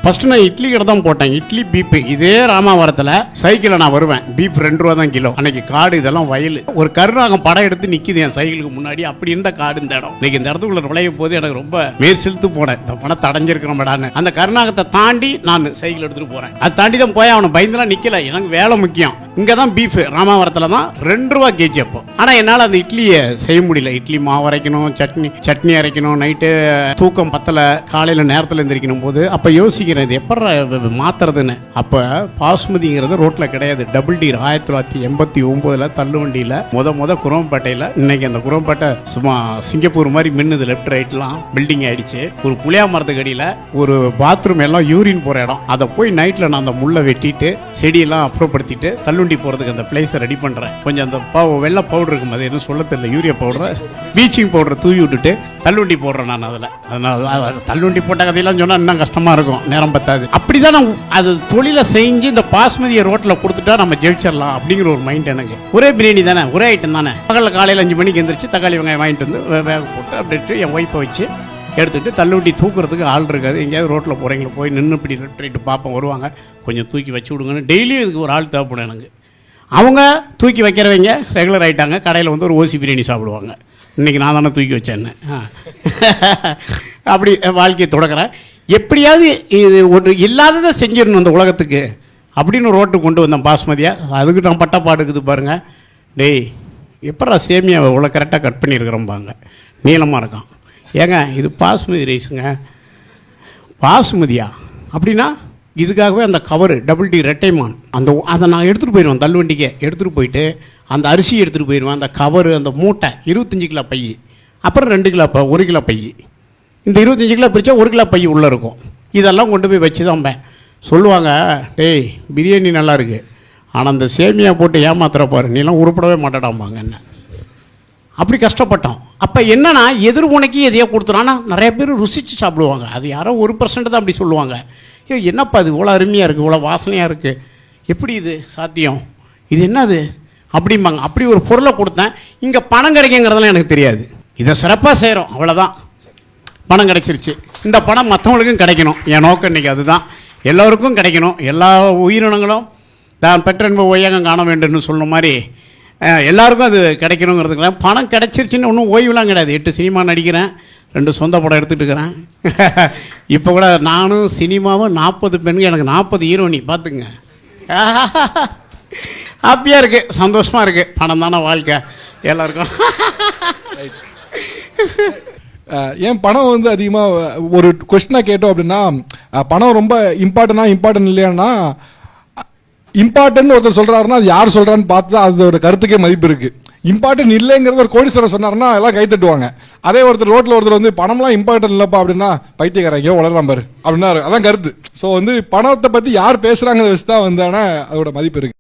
First நான் இட்லி கடை தான் போட்டேன். இட்லி பீப் இதே ராமாவரத்தில் சைக்கிளில் நான் வருவேன். பீப் 2 ரூபா தான் கிலோ. அன்னைக்கு காடு இதெல்லாம் வயல். ஒரு கருநாகம் படம் எடுத்து நிற்கிது என் சைக்கிளுக்கு முன்னாடி. அப்படி இருந்த காடு இந்த இடம். இன்னைக்கு இந்த இடத்துக்குள்ள நுழையும் போது எனக்கு ரொம்ப மேல் செலுத்து போனேன். இந்த பணத்தை அடைஞ்சிருக்கிறோம்டான்னு. அந்த கருநாகத்தை தாண்டி நான் சைக்கிள் எடுத்துட்டு போறேன். அதை தாண்டி தான் போய் அவனை பயந்துலாம் நிக்கல. எனக்கு வேலை முக்கியம். இங்கே தான் பீஃப் ராமாவரத்தில் தான் 2 ரூபா கேஜி அப்போ. ஆனால் என்னால் அந்த இட்லியை செய்ய முடியல. இட்லி மாவு அரைக்கணும், சட்னி அரைக்கணும், நைட்டு தூக்கம் பத்தலை, காலையில் நேரத்தில் எந்திரிக்கணும் போது அப்போ யோசிக்கிறேன் இது எப்படி மாத்துறதுன்னு. அப்போ பாஸ்மதிங்கிறது ரோட்டில் கிடையாது. டபுள் டீர் 1989 தள்ளுவண்டியில் முத குரோம்பேட்டையில். இன்னைக்கு அந்த குரோம்பேட்டை சும்மா சிங்கப்பூர் மாதிரி மின்னுது. லெஃப்ட் ரைட்லாம் பில்டிங் ஆயிடுச்சு. ஒரு புளியா மரத்துக்கு அடியில் ஒரு பாத்ரூம் எல்லாம் யூரின் போகிற இடம். அதை போய் நைட்டில் நான் அந்த முள்ளை வெட்டிட்டு செடியெல்லாம் அப்புறப்படுத்திட்டு தள்ளுவண்டி போகிறதுக்கு அந்த பிளேஸை ரெடி பண்ணுறேன். கொஞ்சம் அந்த வெள்ளை பவுடர் இருக்கும், அது என்ன சொல்ல தெரியல, யூரியா பவுடர், ப்ளீச்சிங் பவுடர் தூவி விட்டுட்டு தள்ளுவண்டி போடுறேன் நான். அதில் அதனால் தள்ளுவண்டி போட்ட கதையெல்லாம் சொன்னால் இன்னும் கஷ்டமாக இருக்கும், நேரம் பத்தாது. அப்படி தான் நான் அது தொழிலை செஞ்சு இந்த பாஸ்மதியை ரோட்டில் கொடுத்துட்டா நம்ம ஜெயிச்சிடலாம் அப்படிங்கிற ஒரு மைண்ட் எனக்கு. ஒரே பிரியாணி தானே, ஒரே ஐட்டம் தானே. பகலில் காலையில் 5 மணிக்கு எந்திரிச்சு தக்காளி வெங்காயம் வாங்கிட்டு வந்து வேக போட்டு அப்படின்ட்டு என் ஒய்ஃபை வச்சு எடுத்துகிட்டு தள்ளுவண்டி தூக்குறதுக்கு ஆள் இருக்காது. எங்கேயாவது ரோட்டில் போகிறீங்களா போய் நின்று இப்படி லெஃப்ட் ரைட்டு பார்ப்போம், வருவாங்க, கொஞ்சம் தூக்கி வச்சு விடுங்கன்னு. டெய்லியும் இதுக்கு ஒரு ஆள் தேவைப்படும் எனக்கு. அவங்க தூக்கி வைக்கிறவங்க ரெகுலர் ஆகிட்டாங்க. கடையில் வந்து ஒரு ஓசி பிரியாணி சாப்பிடுவாங்க. இன்றைக்கி நான் தானே தூக்கி வச்சேன்னு அப்படி வாழ்க்கையை தொடக்கிறேன். எப்படியாவது இது ஒன்று இல்லாததை செஞ்சிடணும் அந்த உலகத்துக்கு அப்படின்னு ரோட்டுக்கு கொண்டு வந்தேன் பாஸ்மதியாக. அதுக்கு நான் பட்டப்பாடு இருக்குது பாருங்கள். டேய் எப்படா சேமியாவை இவ்வளோ கரெக்டாக கட் பண்ணியிருக்கிறோம்பாங்க, நீளமாக இருக்கான். ஏங்க இது பாஸ்மதி ரைஸுங்க. பாஸ்மதியா அப்படின்னா இதுக்காகவே அந்த கவரு டபுள் டி ரெட்டைமான் அதை நான் எடுத்துகிட்டு போயிடுவேன். தள்ளுவண்டிக்கே எடுத்துகிட்டு போயிட்டு அந்த அரிசி எடுத்துகிட்டு போயிடுவேன். அந்த கவரு, அந்த மூட்டை 25 கிலோ பை, அப்புறம் 2 கிலோ 1 கிலோ பை. இந்த 25 கிலோ பிரித்தா 1 கிலோ பை உள்ளே இருக்கும். இதெல்லாம் கொண்டு போய் வச்சு தான் சொல்லுவாங்க, டேய் பிரியாணி நல்லா இருக்குது, ஆனால் அந்த சேமியா போட்டு ஏமாத்துற பாரு, நீலாம் உருப்படவே மாட்டேடாம்பாங்க என்ன. அப்படி கஷ்டப்பட்டோம். அப்போ என்னன்னா எதிர்முனைக்கு எதையோ கொடுத்துறான்னா நிறைய பேர் ருசித்து சாப்பிடுவாங்க. அது யாரோ 1% தான் அப்படி சொல்லுவாங்க. ஐயோ என்னப்பா இது இவ்வளோ அருமையாக இருக்குது, இவ்வளோ வாசனையாக இருக்குது, எப்படி இது சாத்தியம், இது என்னது அப்படிம்பாங்க. அப்படி ஒரு பொருளை கொடுத்தேன். இங்கே பணம் கிடைக்குங்கிறதெல்லாம் எனக்கு தெரியாது. இதை சிறப்பாக செய்கிறோம், அவ்வளோதான். பணம் கிடைச்சிருச்சு. இந்த பணம் மற்றவங்களுக்கும் கிடைக்கணும். என் நோக்கம் இன்றைக்கி அதுதான். எல்லோருக்கும் கிடைக்கணும். எல்லா உயிரினங்களும் நான் பெற்றன்பு ஓய்யகம் காண வேண்டும்னு சொன்ன மாதிரி எல்லாருக்கும் அது கிடைக்கணுங்கிறதுக்கு பணம் கிடைச்சிருச்சுன்னு ஒன்றும் ஓய்வுலாம் கிடையாது. 8 சினிமா நடிக்கிறேன், 2 சொந்த படம் எடுத்துகிட்டு இருக்கிறேன். இப்போ கூட நானும் சினிமாவும் 40 பெண்கள், எனக்கு 40 ஹீரோனி பார்த்துங்க. ஹாப்பியாக இருக்குது, சந்தோஷமாக இருக்குது. பணம் தானே வாழ்க்கை எல்லாருக்கும். ஏன் பணம் வந்து அதிகமாக ஒரு கொஸ்டினாக கேட்டோம் அப்படின்னா, பணம் ரொம்ப இம்பார்ட்டன்ட் இல்லையான்னா, இம்பார்ட்டன்ட் ஒருத்தர் சொல்கிறாருன்னா அது யார் சொல்கிறான்னு பார்த்து தான் அதோட கருத்துக்கே மதிப்பு இருக்குது. இம்பார்ட்டன்ட் இல்லைங்கிறது ஒரு கோடீஸ்வரர் சொன்னார்னா எல்லாம் கை தட்டுவாங்க. அதே ஒருத்தர் ரோட்டில் ஒருத்தர் வந்து பணம்லாம் இம்பார்ட்டன்ட் இல்லைப்பா அப்படின்னா பைத்தியக்காரங்க வளரலாம் பாரு அப்படின்னா அதான் கருத்து. ஸோ வந்து பணத்தை பற்றி யார் பேசுகிறாங்கிறத வச்சு தான் வந்து ஆனால் அதோட மதிப்பு இருக்குது.